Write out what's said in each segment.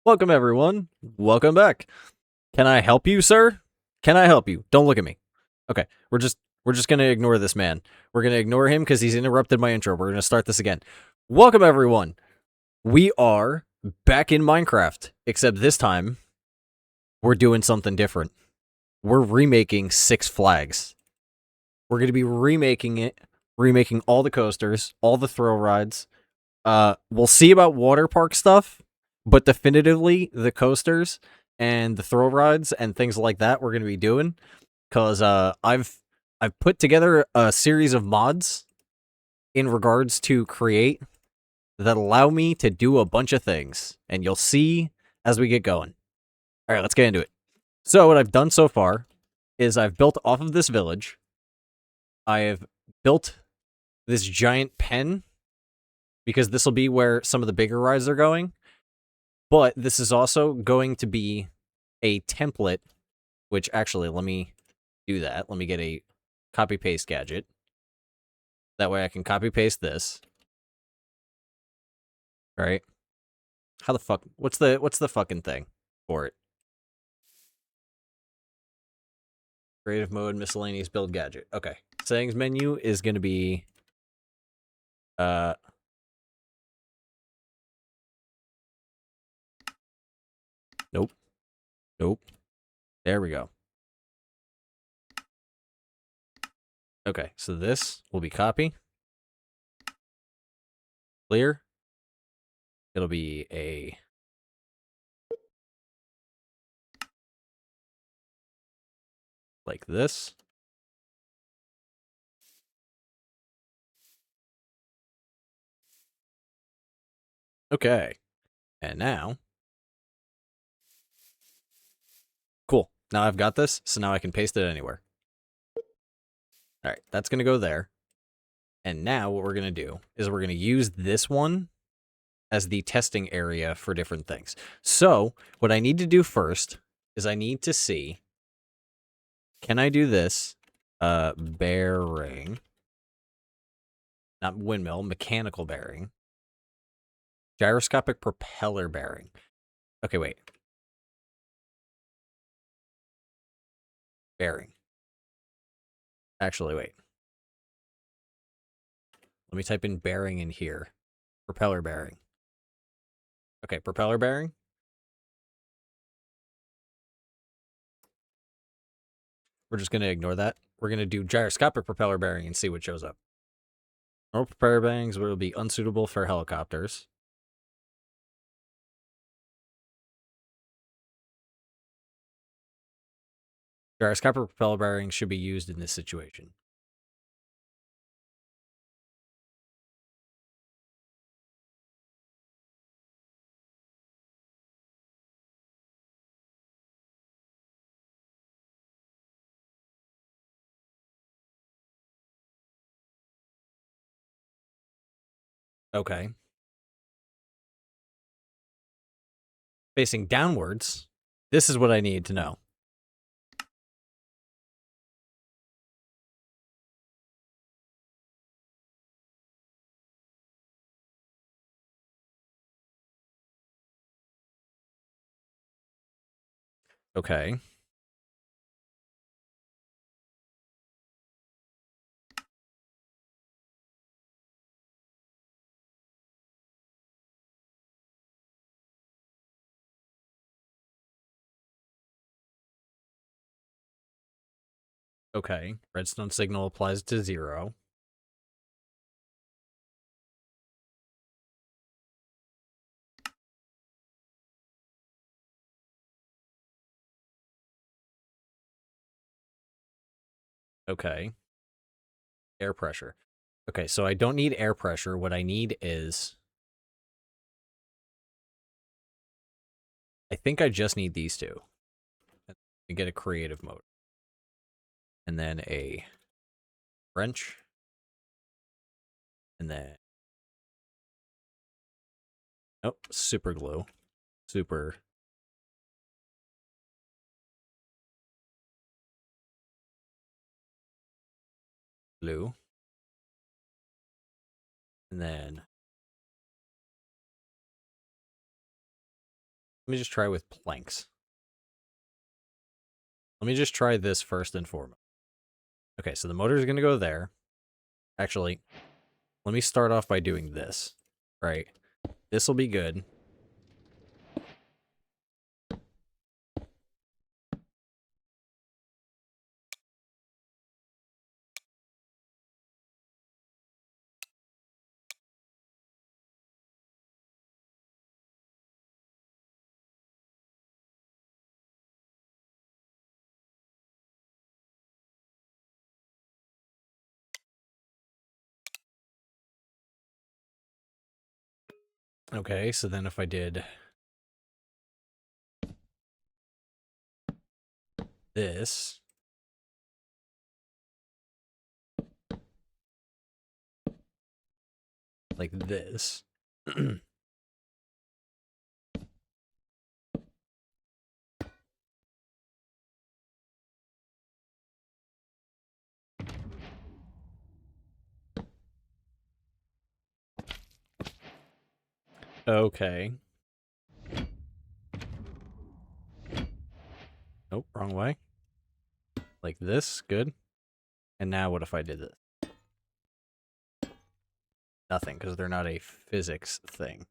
Welcome, everyone. Welcome back. Can I help you, sir? Can I help you? Don't look at me. Okay, we're just gonna ignore this man. We're gonna ignore him because he's interrupted my intro. We're gonna start this again. Welcome, everyone. We are back in Minecraft, except this time we're doing something different. We're remaking Six Flags. We're gonna be remaking it, remaking all the coasters, all the thrill rides. We'll see about water park stuff, but definitively the coasters and the thrill rides and things like that we're gonna be doing because I've put together a series of mods in regards to create that allow me to do a bunch of things, and you'll see as we get going. All right, let's get into it. So what I've done so far is I've built off of this village. I have built this giant pen because this will be where some of the bigger rides are going. But this is also going to be a template, which actually, let me do that. Let me get a copy paste gadget. That way I can copy paste this. All right. How the fuck? What's the fucking thing for it? Creative mode, miscellaneous build gadget. Okay. Settings menu is going to be uh nope. Nope. There we go. Okay, so this will be copy. Clear. It'll be a like this. Okay. And now cool. Now I've got this, so now I can paste it anywhere. All right, that's going to go there. And now what we're going to do is we're going to use this one as the testing area for different things. So what I need to do first is I need to see, can I do this? Bearing. Not windmill, mechanical bearing. Gyroscopic propeller bearing. Okay, wait. Bearing. Actually, wait. Let me type in bearing in here. Propeller bearing. Okay, propeller bearing. We're just going to ignore that. We're going to do gyroscopic propeller bearing and see what shows up. Normal propeller bearings will be unsuitable for helicopters. Gyroscopic propeller bearings should be used in this situation. Okay. Facing downwards, this is what I need to know. Okay. Okay. Redstone signal applies to 0. Okay. Air pressure. Okay, so I don't need air pressure. What I need is... I think I just need these two. And get a creative mode. And then a wrench. And then... Oh, super glue. Super... glue. And then... me just try with planks. Let me just try this first and foremost. Okay, so the motor is going to go there. Actually, let me start off by doing this. Right. This will be good. Okay, so then if I did this, like this. Okay. Nope, wrong way. Like this, good. And now what if I did this? Nothing, because they're not a physics thing.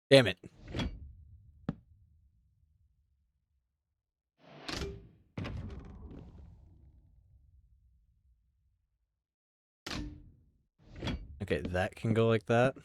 Damn it. Okay, that can go like that.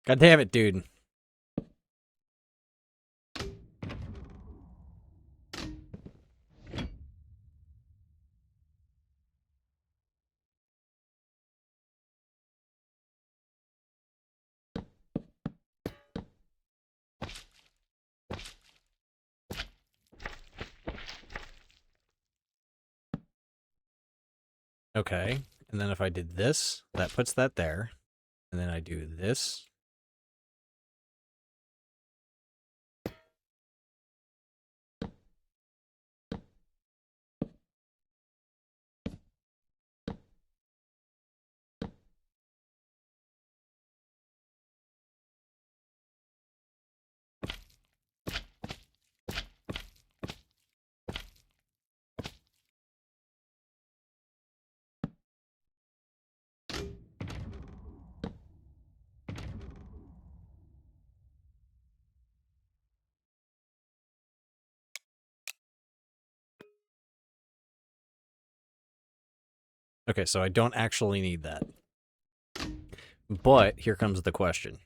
God damn it, dude. Okay, and then if I did this, that puts that there. And then I do this. Okay, so I don't actually need that. But here comes the question.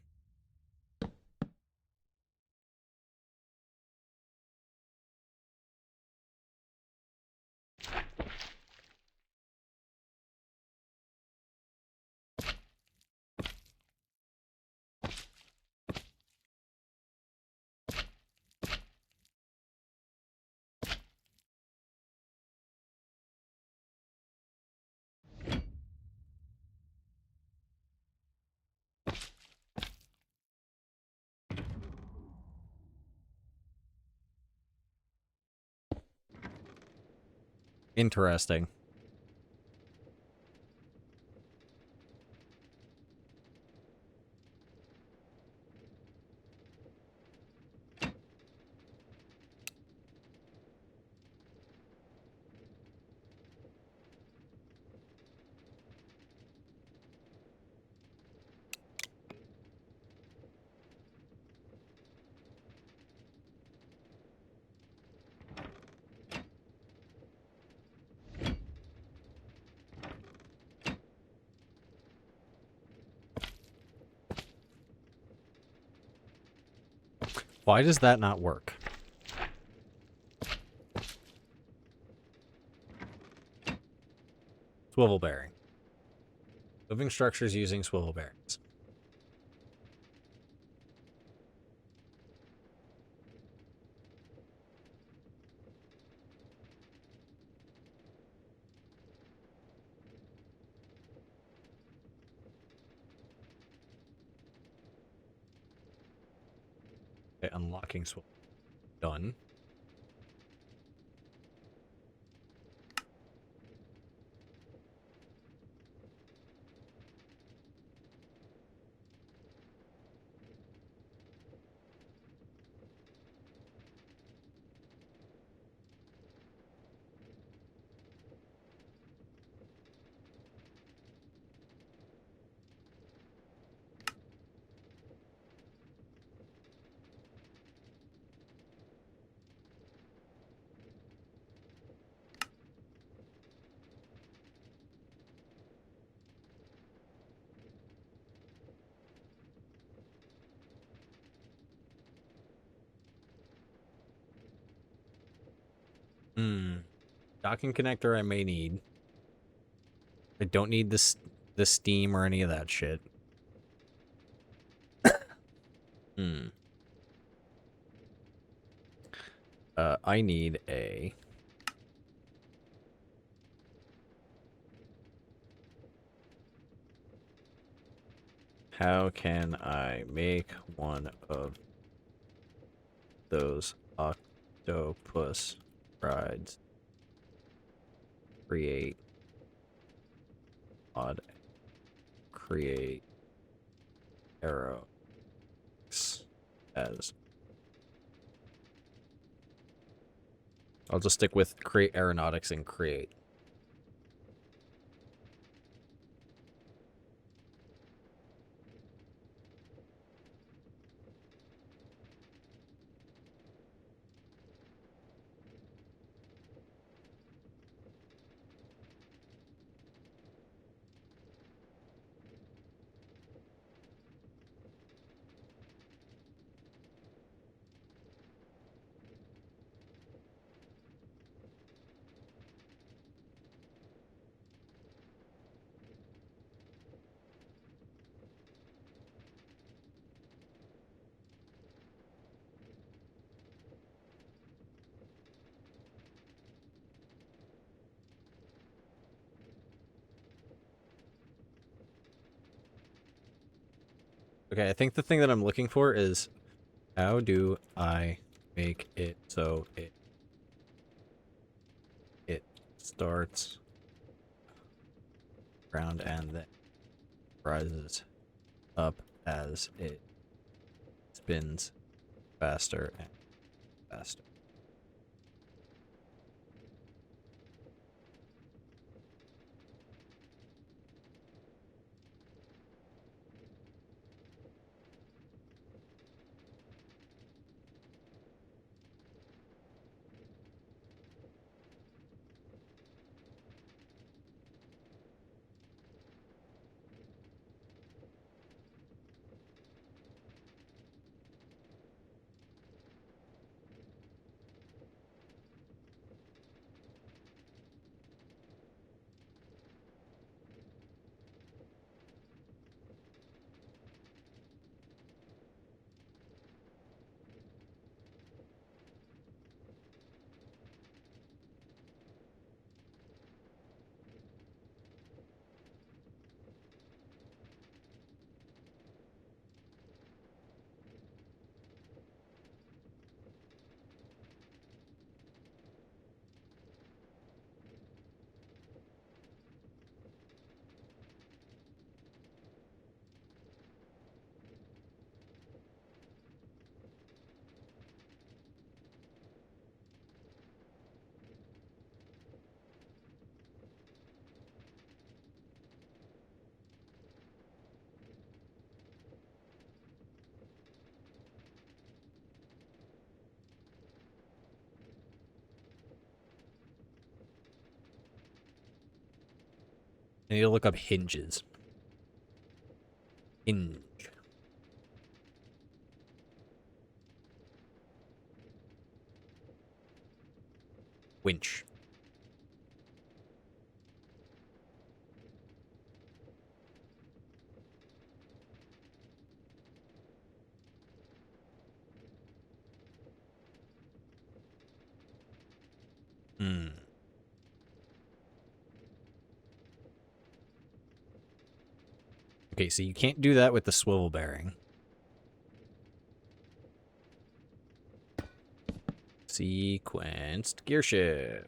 Interesting. Why does that not work? Swivel bearing. Moving structures using swivel bearings. Okay, unlocking swivel. Done. Hmm. Docking connector I may need. I don't need the steam or any of that shit. Hmm. I need a. How can I make one of those octopus rides? Create odd. Create arrow as. I'll just stick with create aeronautics and create. Okay, I think the thing that I'm looking for is how do I make it so it starts ground and then rises up as it spins faster and faster. I need to look up hinges. Hinge. Winch. Okay, so you can't do that with the swivel bearing. Sequenced gear shift.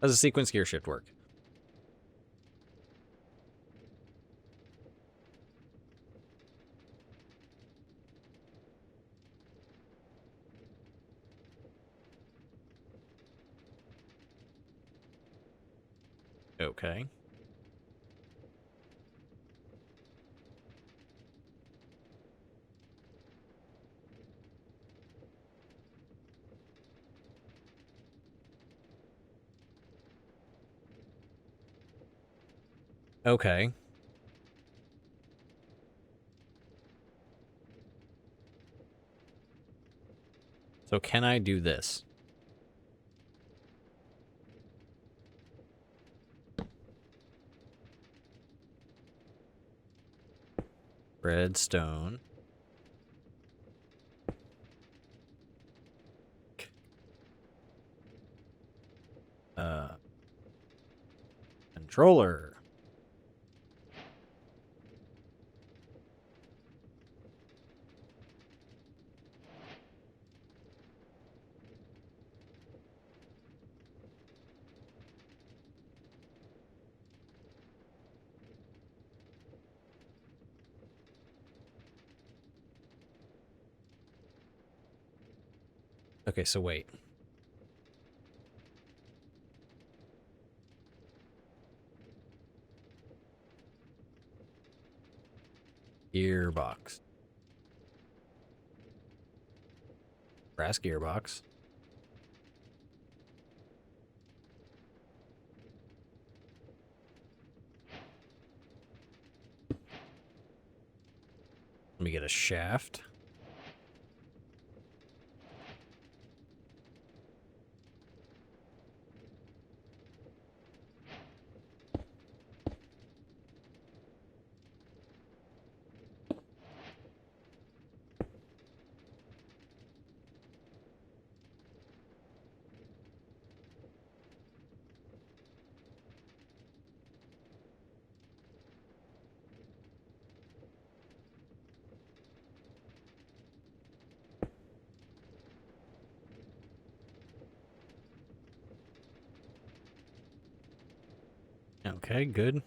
How does a sequence gear shift work? Okay. Okay. So can I do this? Redstone. Uh, controller. Okay, so wait. Gearbox. Brass gearbox. Let me get a shaft. Okay, good.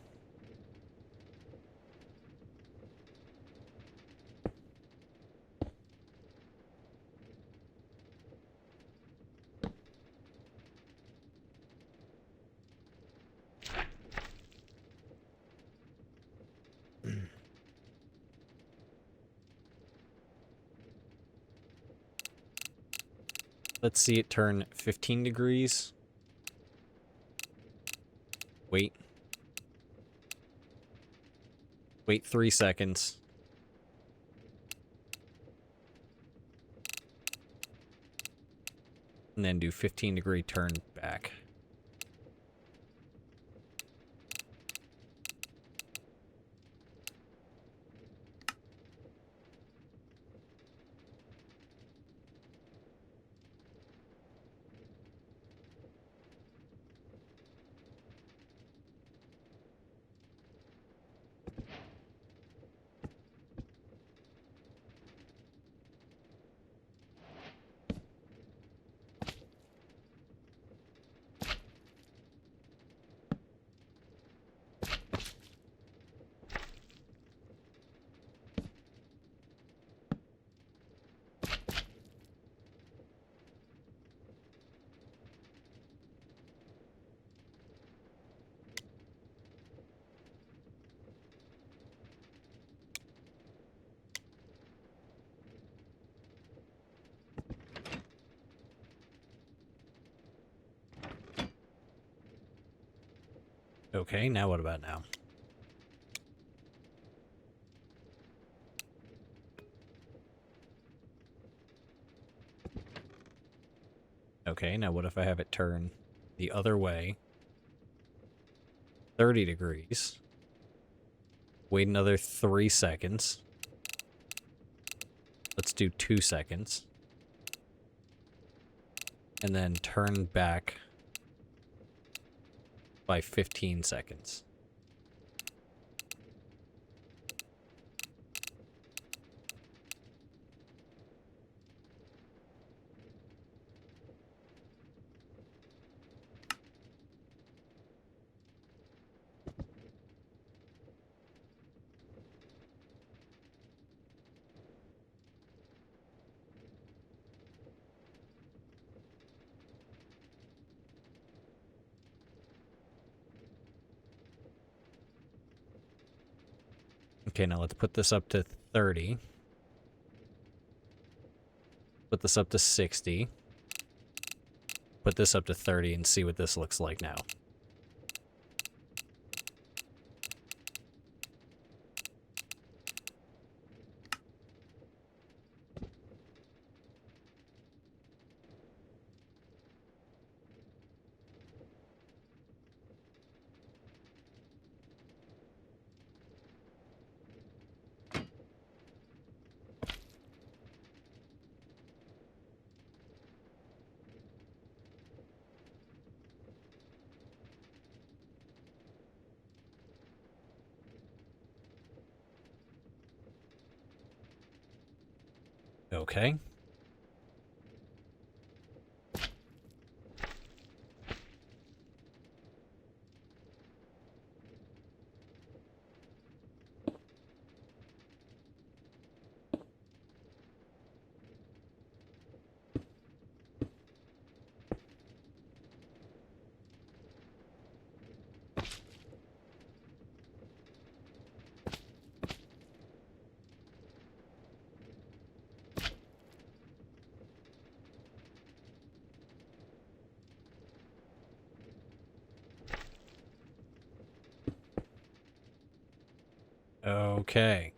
Let's see it turn 15 degrees. Wait. Wait 3 seconds. And then do 15-degree turn back. Okay, now what about now? Okay, now what if I have it turn the other way? 30 degrees. Wait another 3 seconds. Let's do 2 seconds. And then turn back by 15 seconds. Okay, now let's put this up to 30. Put this up to 60. Put this up to 30 and see what this looks like now. Okay. Okay.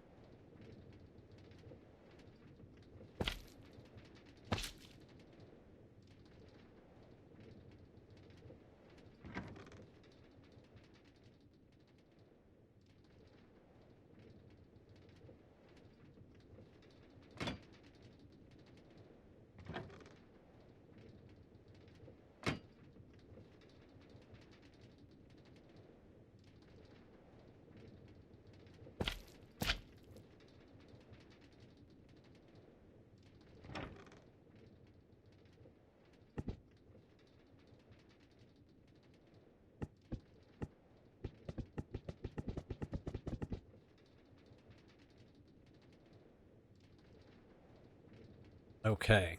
Okay.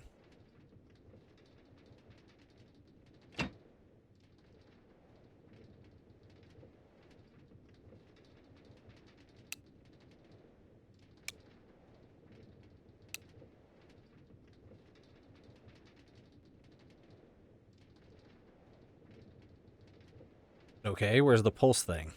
Okay, where's the pulse thing?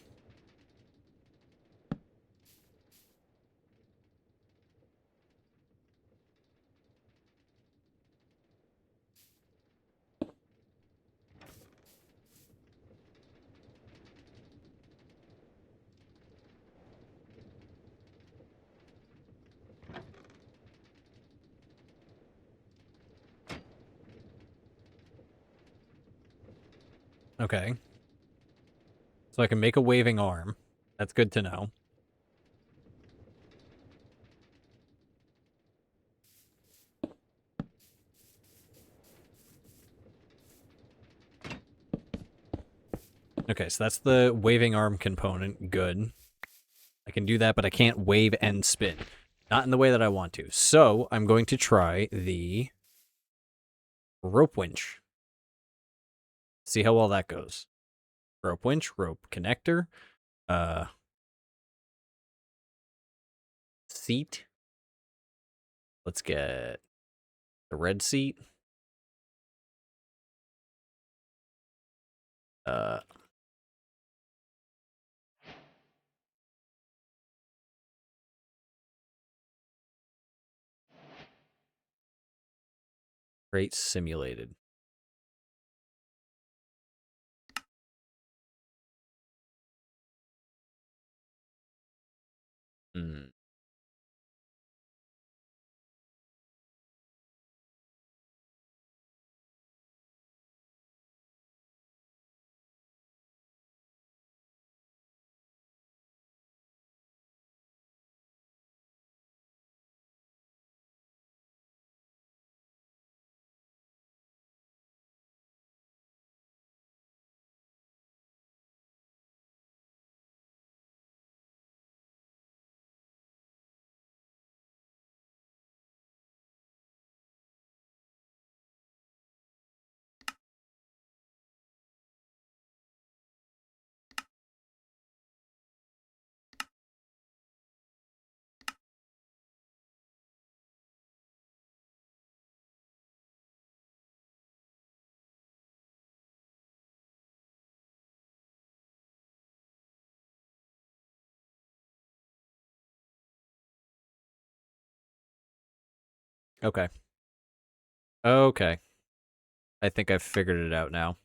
Okay. So I can make a waving arm. That's good to know. Okay, so that's the waving arm component. Good. I can do that, but I can't wave and spin. Not in the way that I want to. So I'm going to try the rope winch. See how well that goes. Rope winch, rope connector, seat. Let's get the red seat. Uh, Crate simulated. Hmm. Okay. Okay. I think I've figured it out now.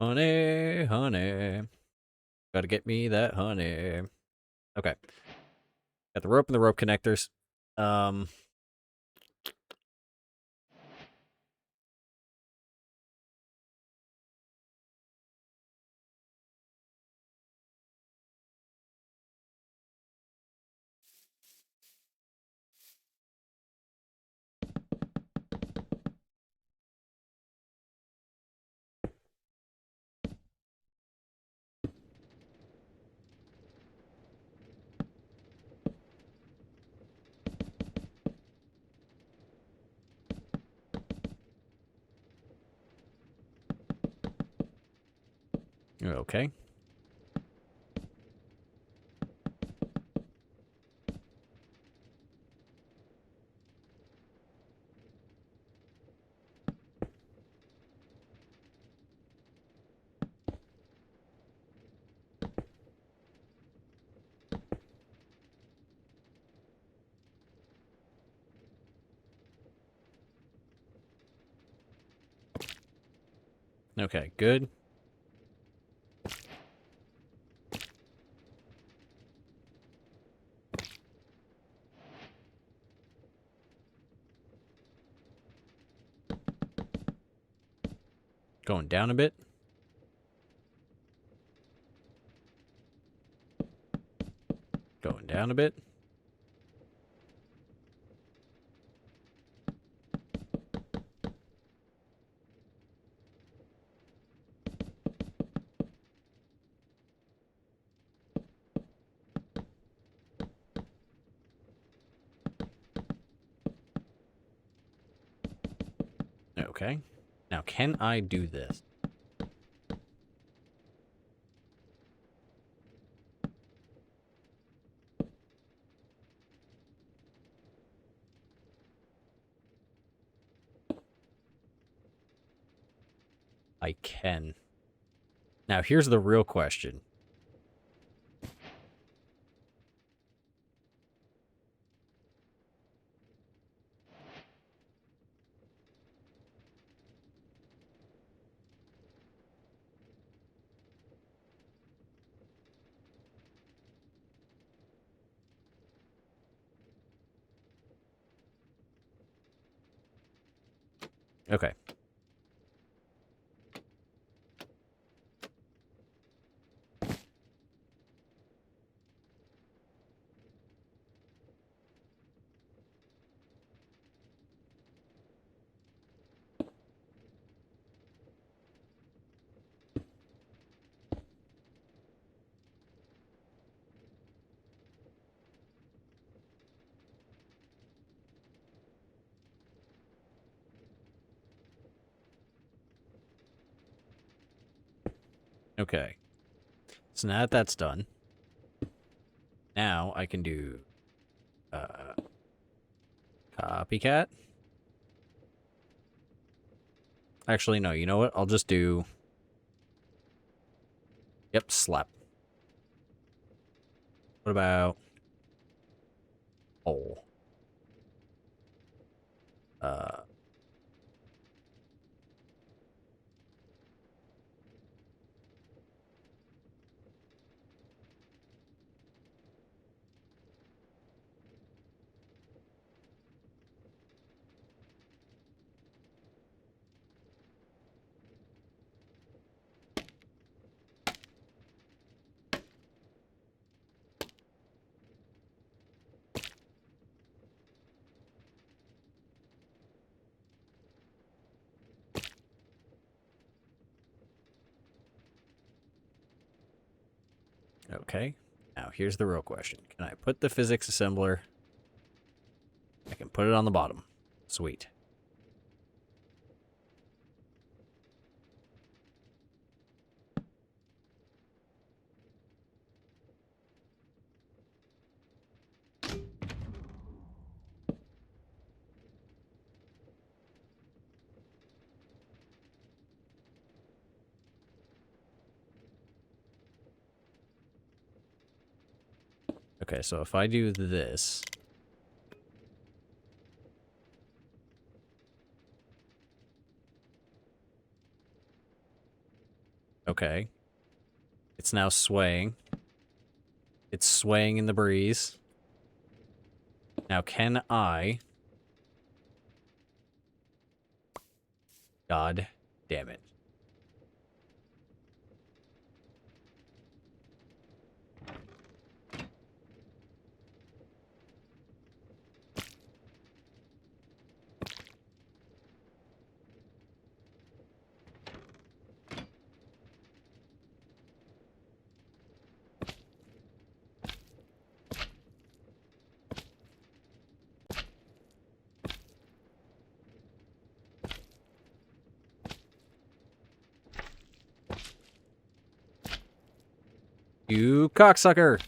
Honey, honey. Gotta get me that honey. Okay. Got the rope and the rope connectors. Okay. Okay, good. Going down a bit. Going down a bit. Okay. Now, can I do this? I can. Now, here's the real question. Okay. Okay. So now that that's done, now I can do copycat. Actually, no, you know what? I'll just do... Yep, slap. What about... hole? Uh, okay. Now, here's the real question. Can I put the physics assembler... I can put it on the bottom. Sweet. Okay, so if I do this... Okay. It's now swaying. It's swaying in the breeze. Now, can I... God damn it. You cocksucker!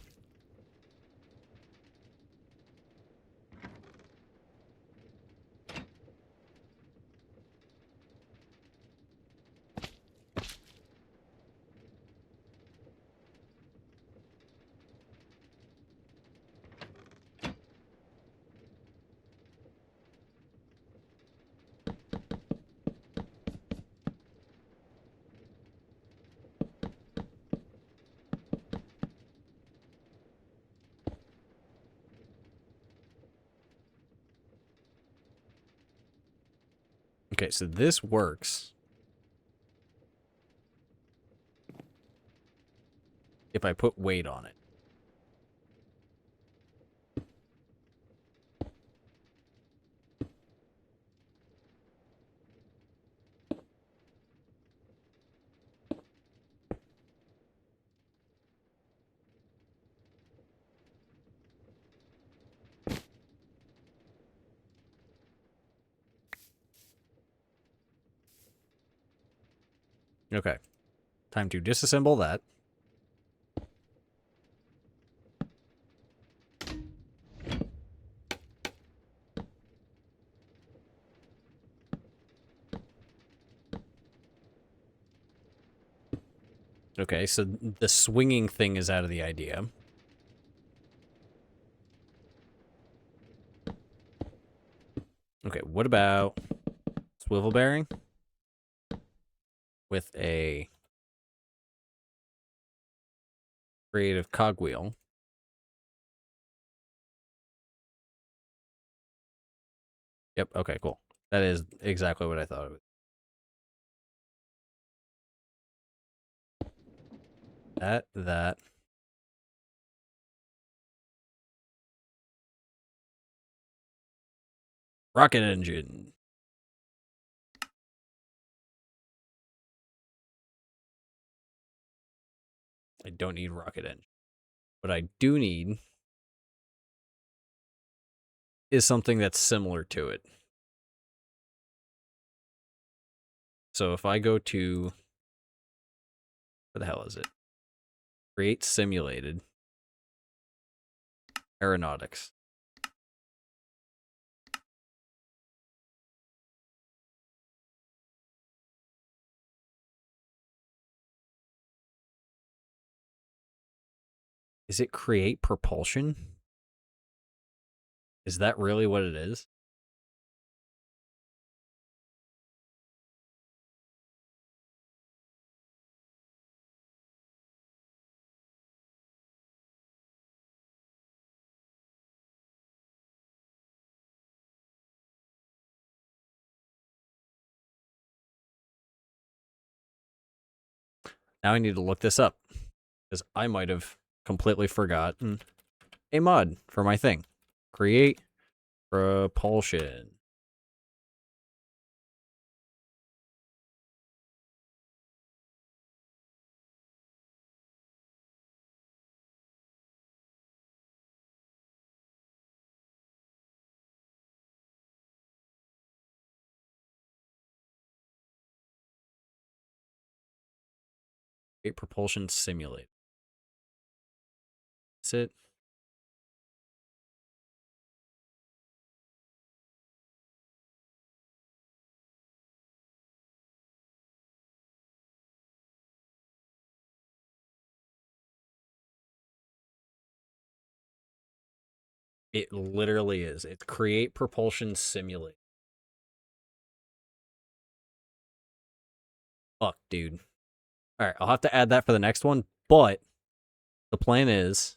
Okay, so this works. If I put weight on it. Okay. Time to disassemble that. Okay, so the swinging thing is out of the idea. Okay, what about swivel bearing with a creative cogwheel? Yep, okay, cool. That is exactly what I thought it was. That. Rocket engine. I don't need rocket engine. What I do need is something that's similar to it. So if I go to... Where the hell is it? Create simulated aeronautics. Is it create propulsion? Is that really what it is? Now I need to look this up, because I might have completely forgotten a mod for my thing. Create propulsion. Create propulsion simulate. That's it. It literally is. It's create propulsion simulate. Fuck, dude. All right, I'll have to add that for the next one, but the plan is,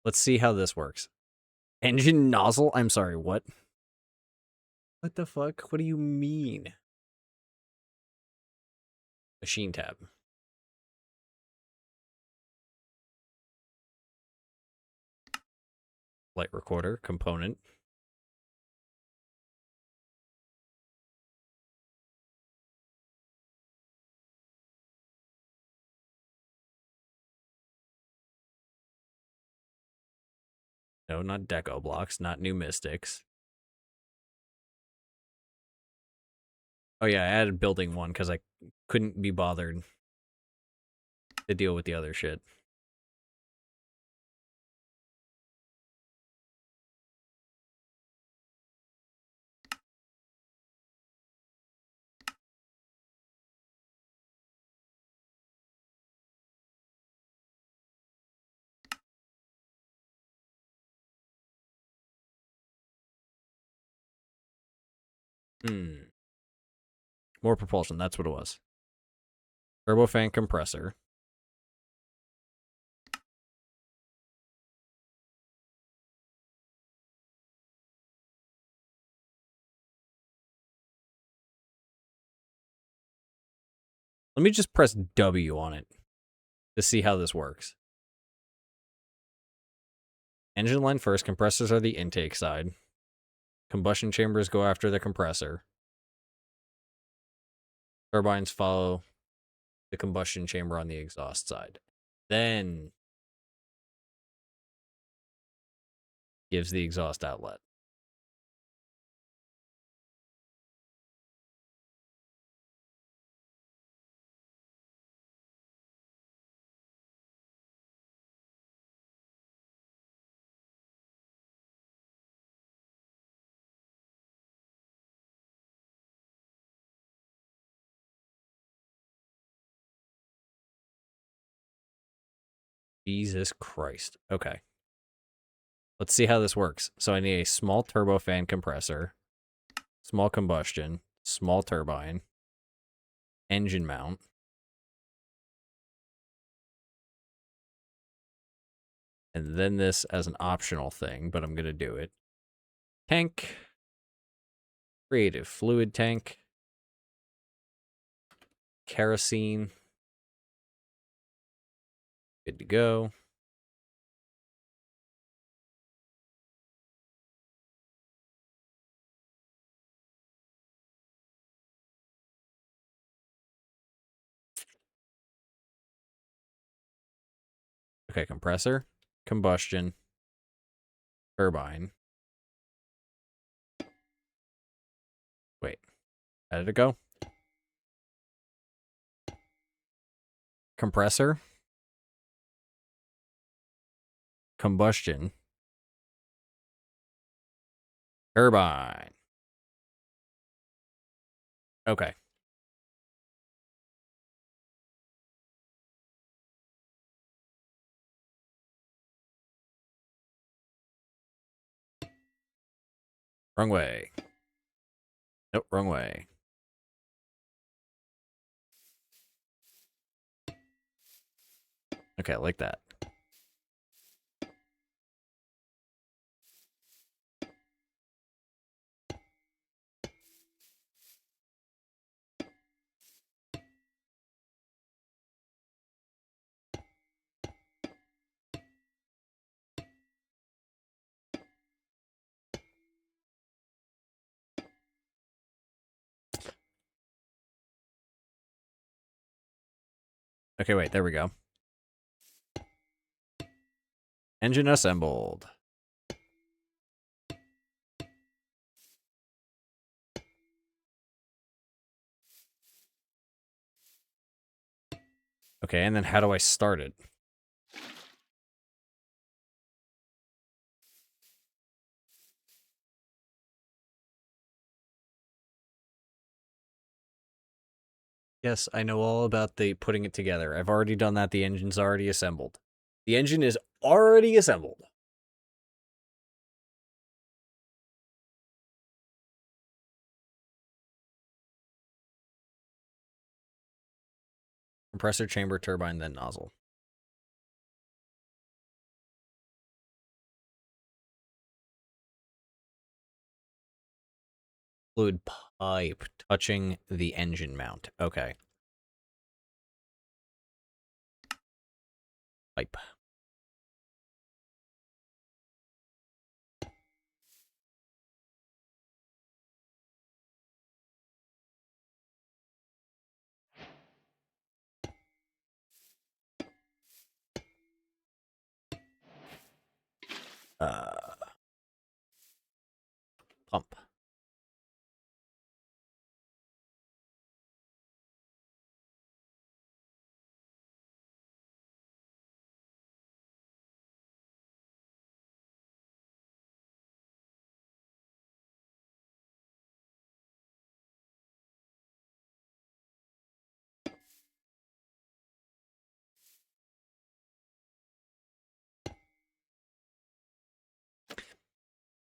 let's see how this works. Engine nozzle? I'm sorry, what? What the fuck? What do you mean? Machine tab. Light recorder component. No, not deco blocks, not new mystics. Oh yeah, I added building one because I couldn't be bothered to deal with the other shit. More propulsion, that's what it was. Turbofan compressor. Let me just press W on it to see how this works. Engine line first, compressors are the intake side. Combustion chambers go after the compressor. Turbines follow the combustion chamber on the exhaust side. Then gives the exhaust outlet. Jesus Christ. Okay. Let's see how this works. So I need a small turbofan compressor, small combustion, small turbine, engine mount. And then this as an optional thing, but I'm going to do it. Tank. Creative fluid tank. Kerosene. Good to go. Okay, compressor, combustion, turbine. Wait, how did it go? Compressor, combustion, turbine. Okay. Wrong way. Nope, wrong way. Okay, like that. Okay, wait, there we go. Engine assembled. Okay, and then how do I start it? Yes, I know all about the putting it together. I've already done that. The engine's already assembled. The engine is already assembled. Compressor chamber, turbine, then nozzle. Fluid pipe touching the engine mount. Okay. Pipe. Pump.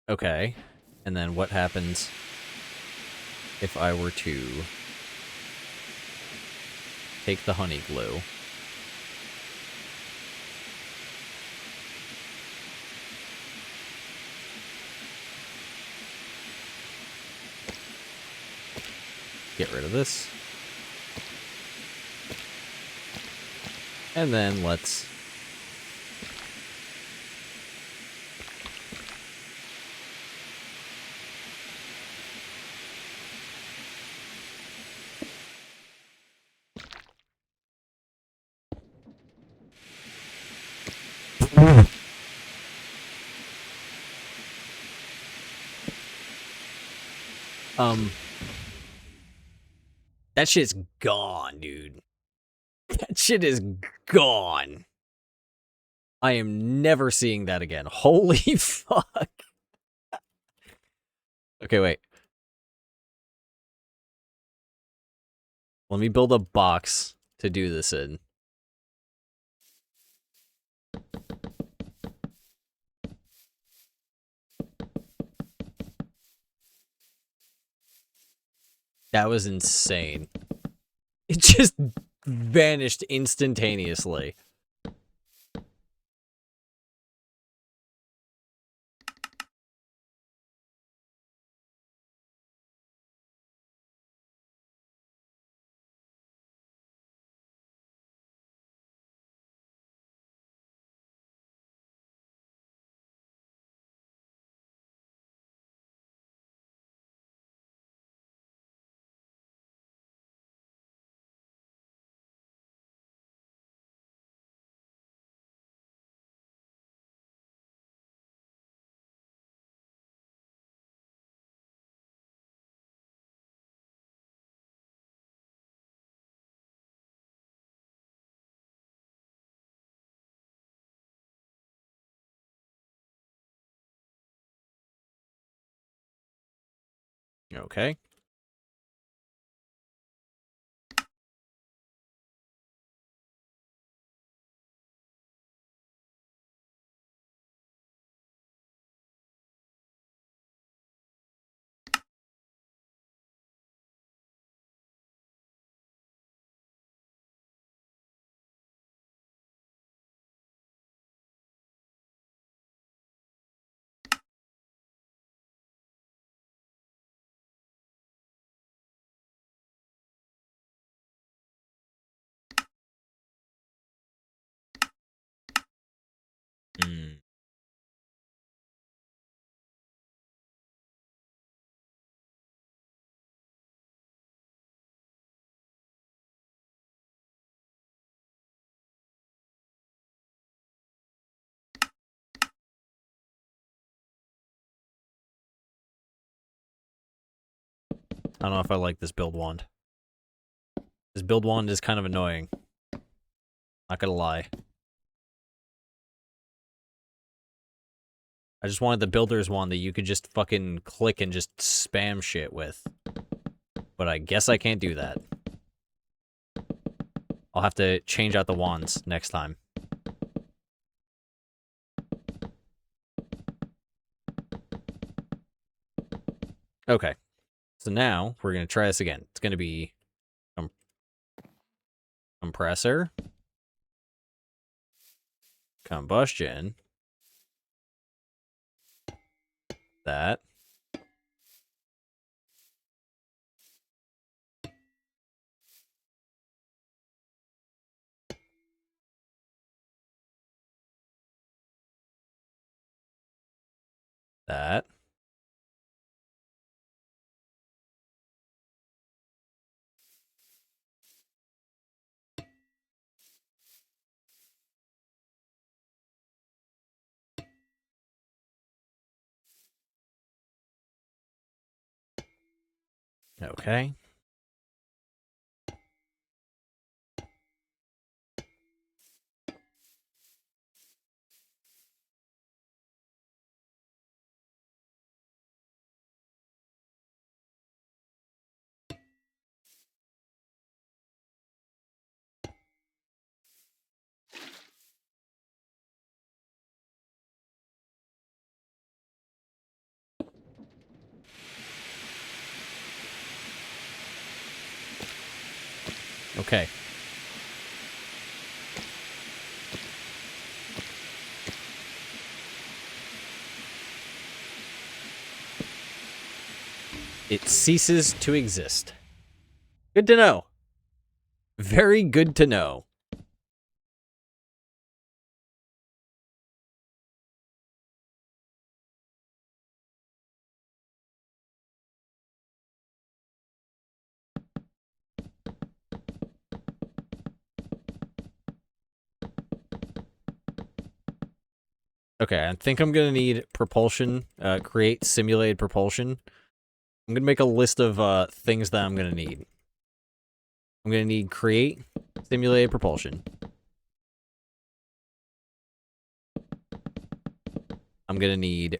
Okay. And then what happens if I were to take the honey glue? Get rid of this. And then let's that shit's gone, dude. That shit is gone. I am never seeing that again. Holy fuck. Okay, wait. Let me build a box to do this in. That was insane. It just vanished instantaneously. Okay. Hmm. I don't know if I like this build wand. This build wand is kind of annoying. Not gonna lie. I just wanted the builder's wand that you could just fucking click and just spam shit with. But I guess I can't do that. I'll have to change out the wands next time. Okay. So now, we're gonna try this again. It's gonna be compressor, combustion, that, that, okay. Okay. It ceases to exist. Good to know. Very good to know. Okay, I think I'm going to need propulsion, create simulated propulsion. I'm going to make a list of things that I'm going to need. I'm going to need create simulated propulsion. I'm going to need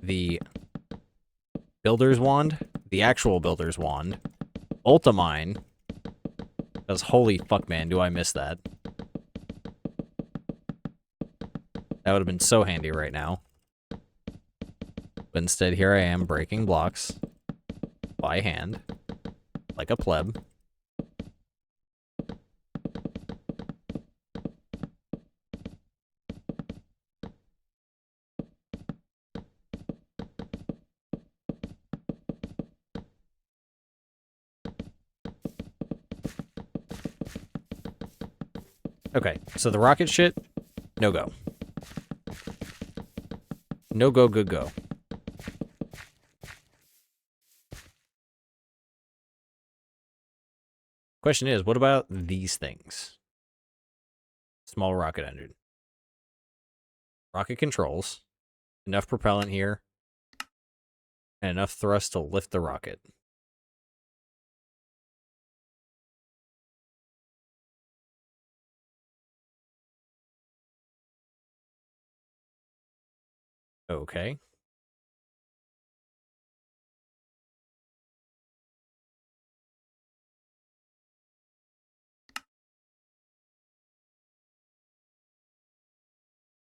the builder's wand, the actual builder's wand, Ultimine, because holy fuck, man, do I miss that. That would have been so handy right now. But instead, here I am breaking blocks by hand, like a pleb. Okay, so the rocket shit, no go. No go, good go. Question is, what about these things? Small rocket engine. Rocket controls. Enough propellant here. And enough thrust to lift the rocket. Okay.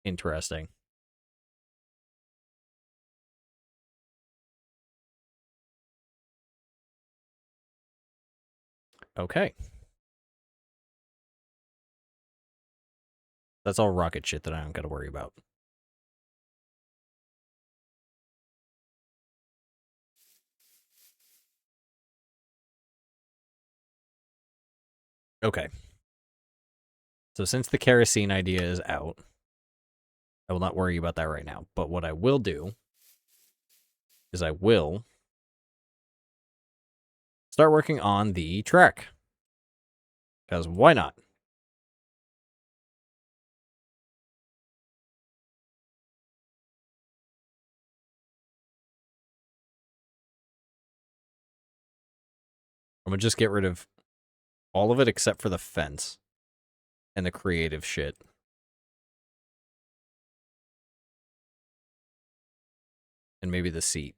Interesting. Okay. That's all rocket shit that I don't gotta worry about. Okay. So since the kerosene idea is out, I will not worry about that right now. But what I will do is I will start working on the track. Because why not? I'm going to just get rid of all of it except for the fence and the creative shit. And maybe the seat.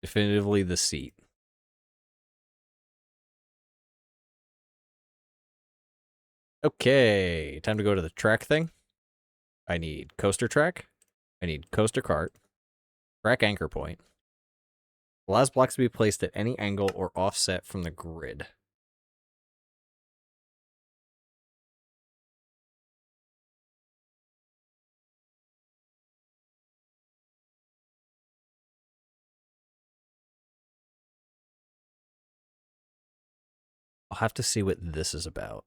Definitively the seat. Okay, time to go to the track thing. I need coaster track. I need coaster cart. Track anchor point. Allows blocks to be placed at any angle or offset from the grid. I'll have to see what this is about.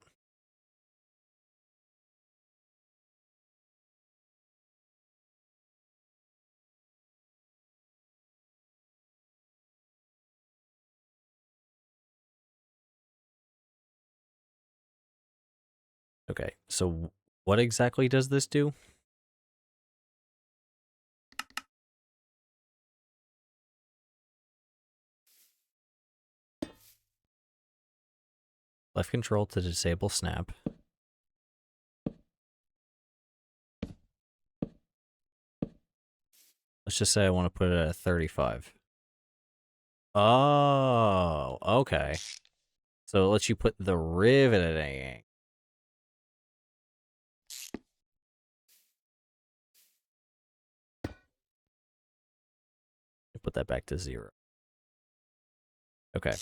Okay, so what exactly does this do? Left control to disable snap. Let's just say I want to put it at 35. Oh, okay. So it lets you put the rivet at any angle. Put that back to 0. Okay.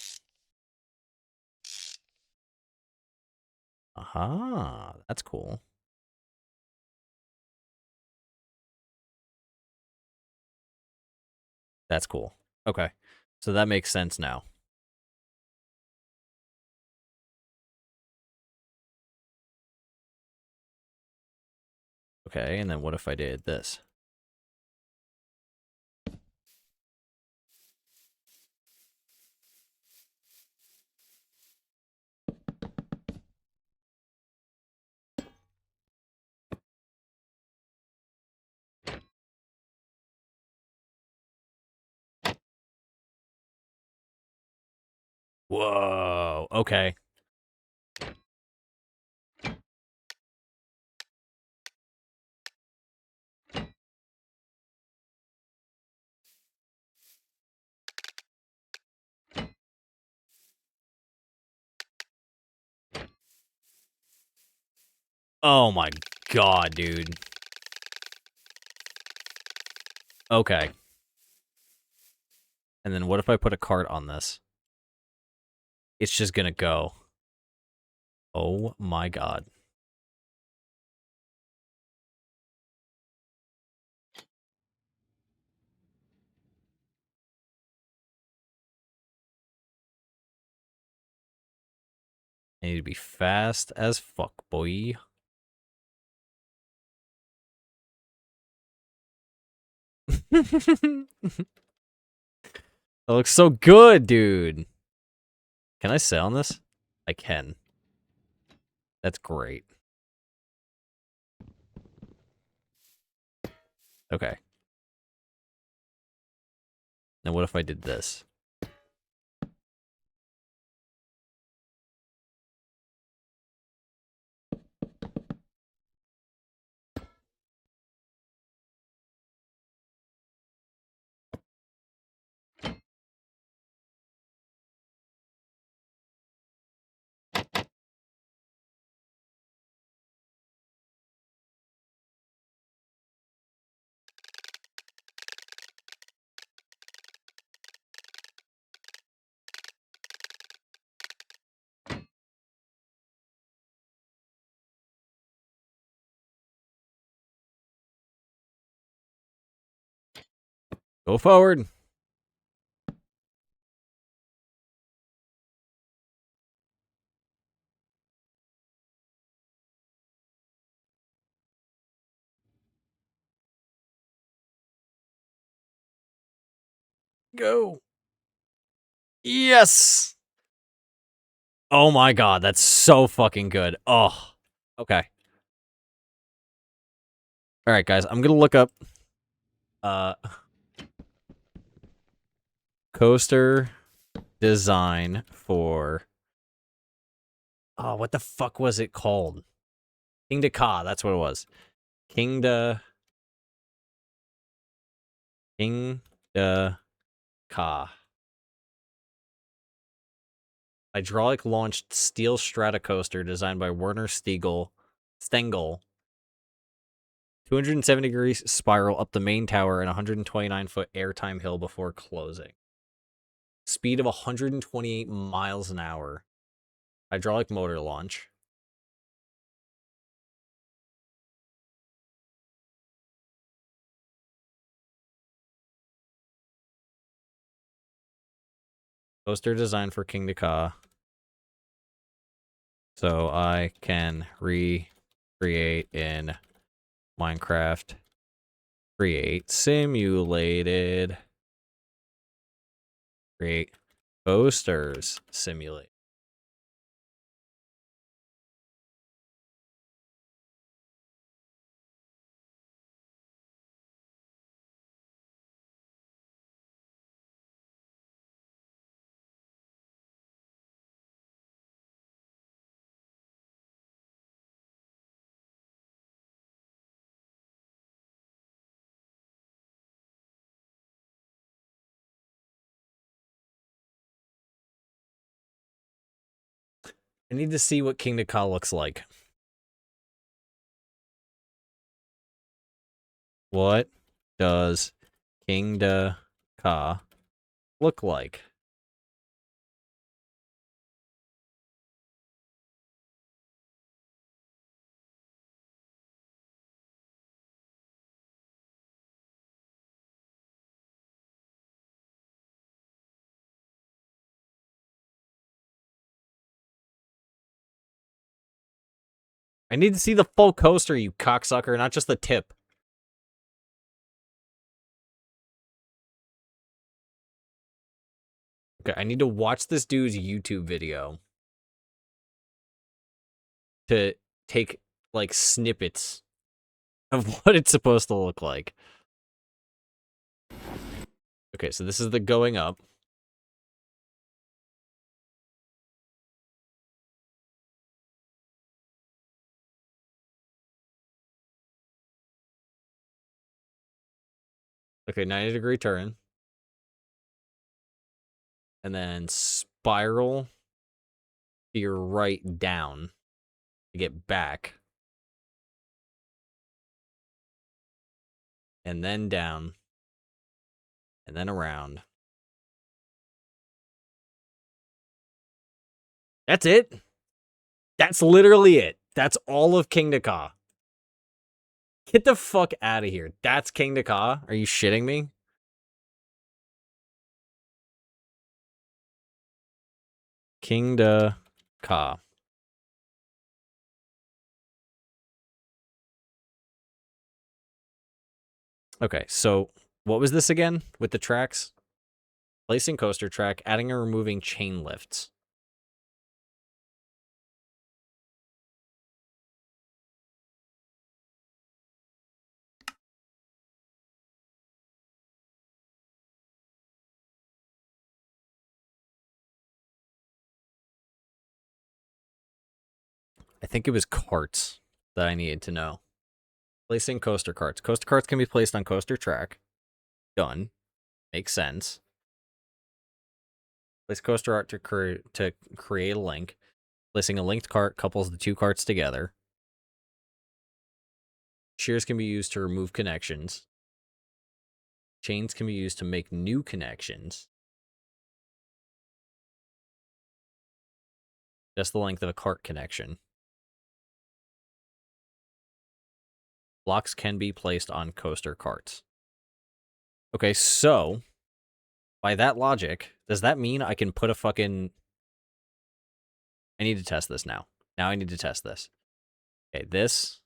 Aha, that's cool. That's cool. Okay. So that makes sense now. Okay, and then what if I did this? Whoa, okay. Oh my god, dude. Okay. And then what if I put a cart on this? It's just gonna go. Oh my god. I need to be fast as fuck, boy. That looks so good, dude. Can I sit on this? I can. That's great. Okay. Now what if I did this? Go forward. Go. Yes. Oh my god, that's so fucking good. Oh. Okay. All right, guys, I'm going to look up coaster design for what the fuck was it called? Kingda Ka, that's what it was. Kingda Ka. Hydraulic launched steel stratocoaster designed by Werner Stengel. 270-degree spiral up the main tower and 129-foot airtime hill before closing. Speed of 128 miles an hour. Hydraulic motor launch. Coaster designed for Kingda Ka. So I can recreate in Minecraft, create simulated, create coasters simulate. I need to see what Kingda Ka looks like. What does Kingda Ka look like? I need to see the full coaster, you cocksucker, not just the tip. Okay, I need to watch this dude's YouTube video to take, like, snippets of what it's supposed to look like. Okay, so this is the going up. Okay, 90-degree turn. And then spiral to your right down to get back. And then down. And then around. That's it. That's literally it. That's all of Kingda Ka. Get the fuck out of here. That's Kingda Ka? Are you shitting me? Kingda Ka. Okay, so what was this again with the tracks? Placing coaster track, adding and removing chain lifts. I think it was carts that I needed to know. Placing coaster carts. Coaster carts can be placed on coaster track. Done. Makes sense. Place coaster art to create a link. Placing a linked cart couples the two carts together. Shears can be used to remove connections. Chains can be used to make new connections. Just the length of a cart connection. Blocks can be placed on coaster carts. Okay, so by that logic, does that mean I can put a fucking... I need to test this now. Now I need to test this. Okay, this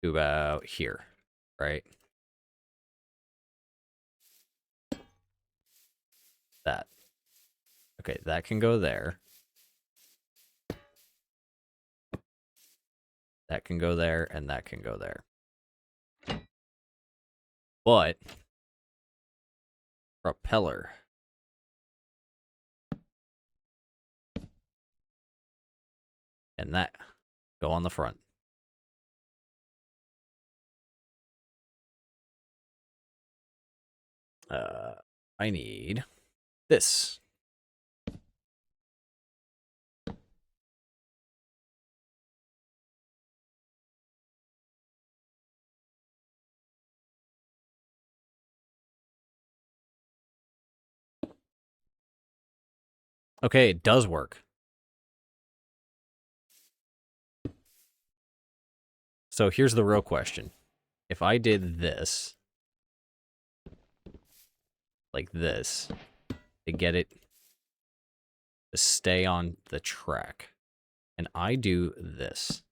to about here, right? That. Okay, that can go there. That can go there, and that can go there. But propeller. And that go on the front. I need this. Okay, it does work. So here's the real question. If I did this, like this, to get it to stay on the track. And I do this,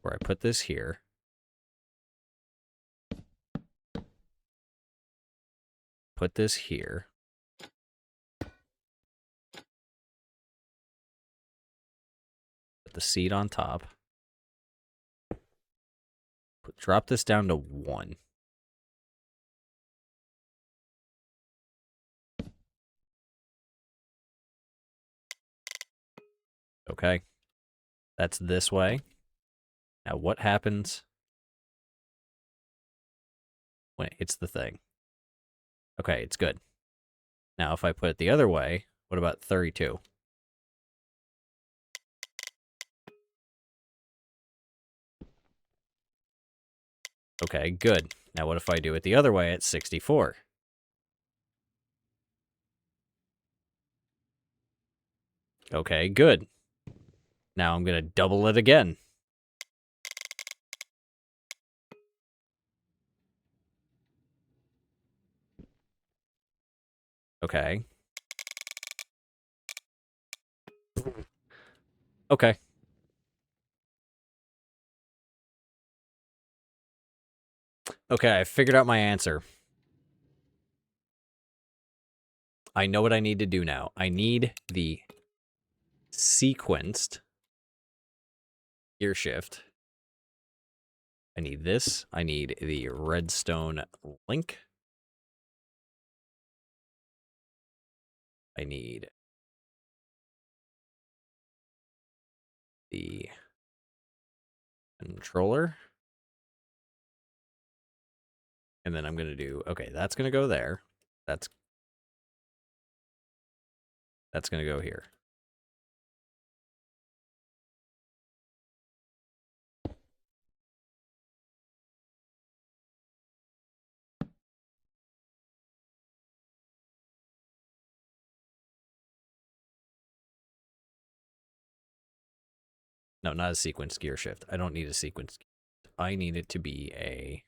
where I put this here. Put this here. Put the seed on top. Drop this down to 1. Okay. That's this way. Now what happens when it hits the thing? Okay, it's good. Now if I put it the other way, what about 32? Okay, good. Now what if I do it the other way at 64? Okay, good. Now I'm going to double it again. Okay. Okay. Okay, I figured out my answer. I know what I need to do now. I need the sequenced gear shift. I need this. I need the redstone link. I need the controller. And then I'm going to do, okay, that's going to go there. That's going to go here. No, not a sequence gear shift. I don't need a sequence. I need it to be a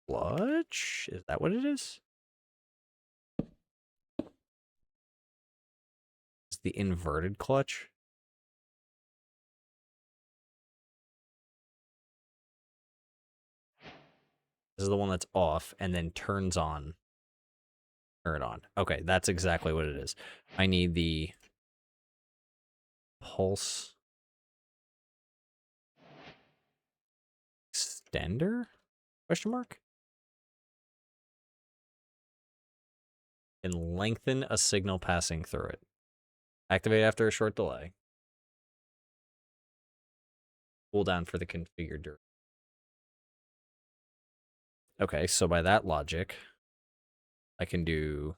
clutch. Is that what it is? It's the inverted clutch. This is the one that's off and then turns on. Turn it on. Okay, that's exactly what it is. I need the pulse extender? Question mark? And lengthen a signal passing through it. Activate after a short delay. Cool down for the configured duration. Okay, so by that logic, I can do...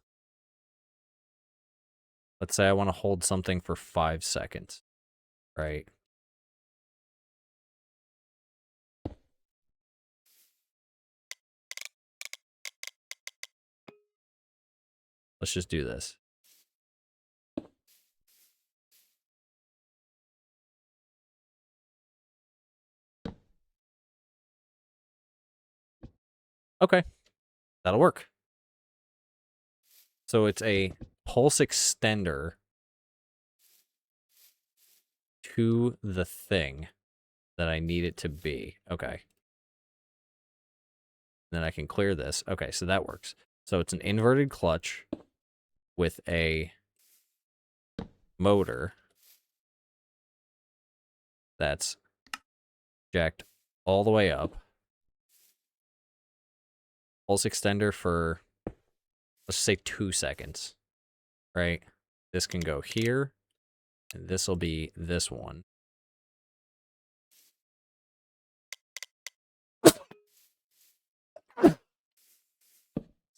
Let's say I want to hold something for 5 seconds, right? Let's just do this. Okay, that'll work. So it's a pulse extender to the thing that I need it to be. Okay. Then I can clear this. Okay, so that works. So it's an inverted clutch with a motor that's jacked all the way up. Pulse extender for, let's say 2 seconds, right? This can go here, and this will be this one.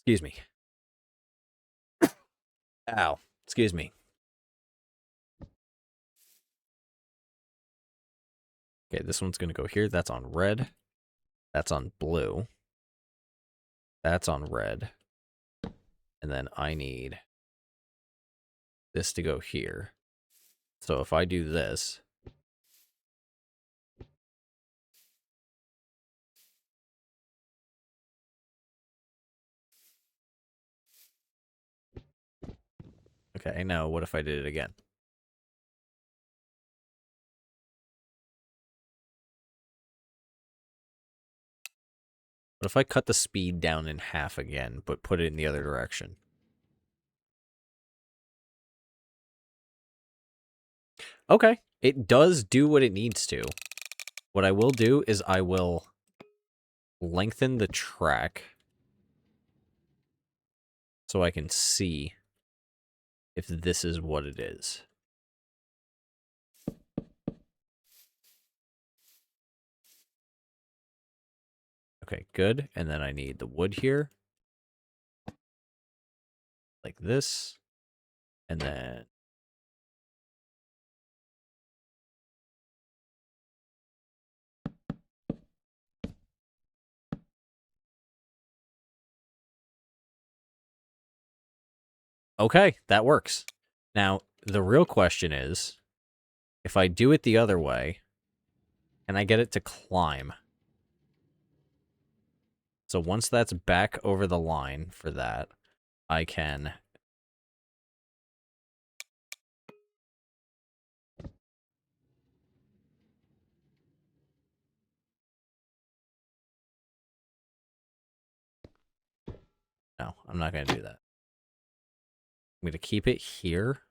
Excuse me. Ow. Excuse me. Okay, this one's going to go here. That's on red. That's on blue. That's on red. And then I need this to go here. So if I do this, Okay, now what if I did it again? What if I cut the speed down in half again, but put it in the other direction? Okay, it does do what it needs to. What I will do is I will lengthen the track so I can see if this is what it is. Okay, good. And then I need the wood here. Like this. And then... Okay, that works. Now, the real question is, if I do it the other way, can I get it to climb? So once that's back over the line for that, I can... No, I'm not going to do that. I'm going to keep it here.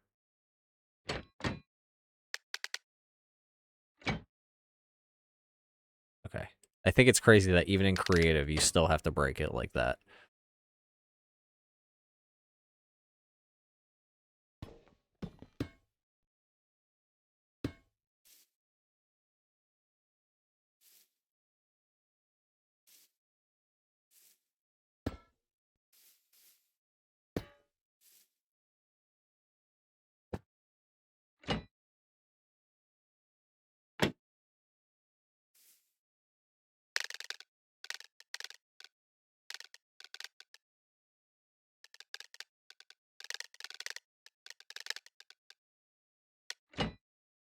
Okay. I think it's crazy that even in creative, you still have to break it like that.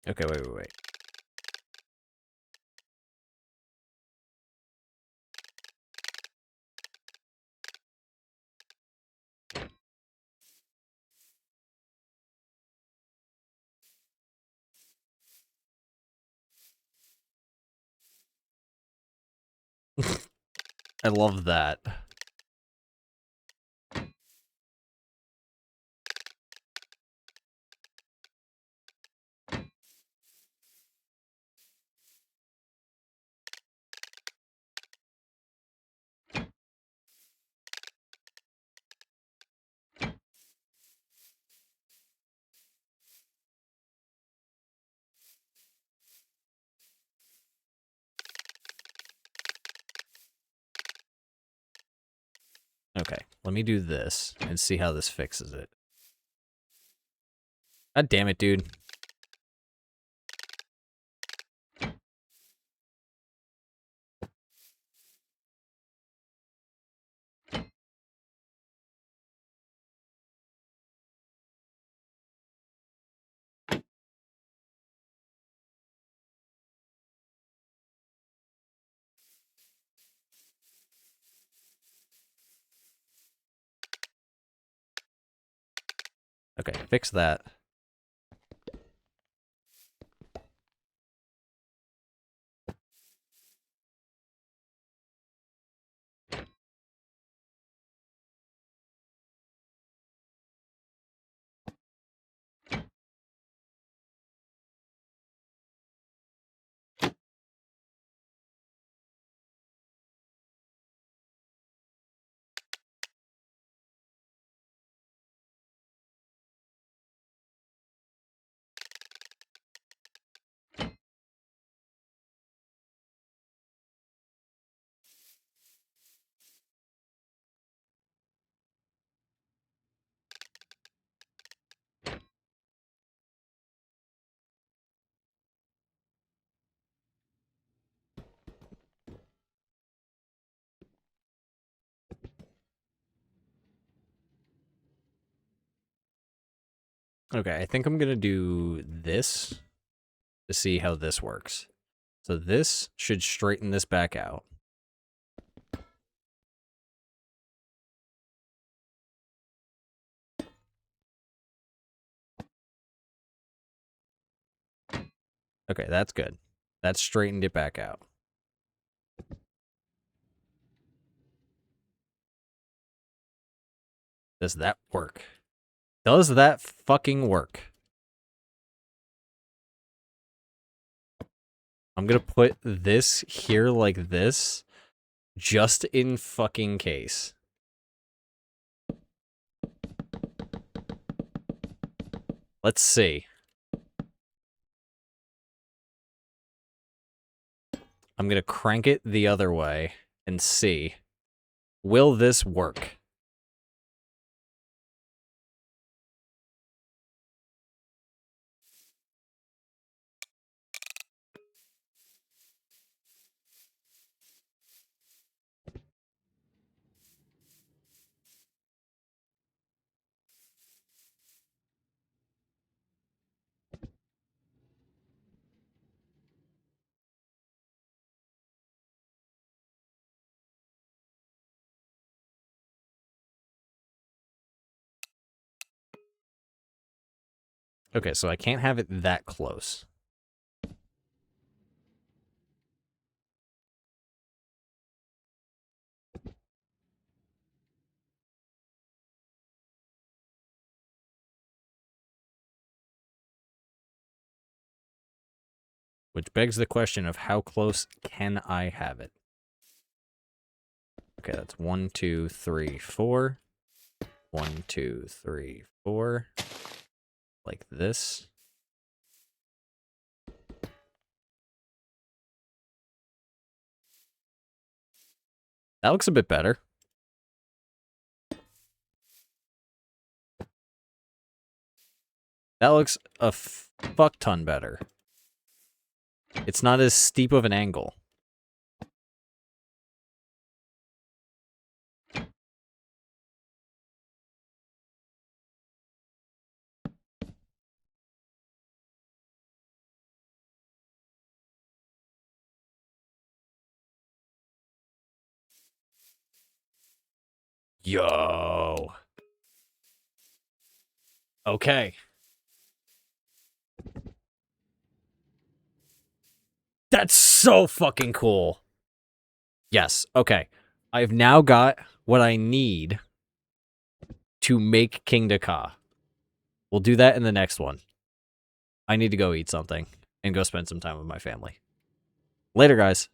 Okay, wait. I love that. Okay, let me do this and see how this fixes it. God damn it, dude. Okay, fix that. Okay, I think I'm gonna do this to see how this works. So this should straighten this back out. Okay, that's good. That straightened it back out. Does that work? Does that fucking work? I'm gonna put this here like this, just in fucking case. Let's see. I'm gonna crank it the other way and see. Will this work? Okay, so I can't have it that close. Which begs the question of how close can I have it? Okay, that's 1, 2, 3, 4. 1, 2, 3, 4. Like this. That looks a bit better. That looks a fuck ton better. It's not as steep of an angle. Yo. Okay. That's so fucking cool. Yes, okay. I've now got what I need to make Kingda Ka. We'll do that in the next one. I need to go eat something and go spend some time with my family. Later, guys.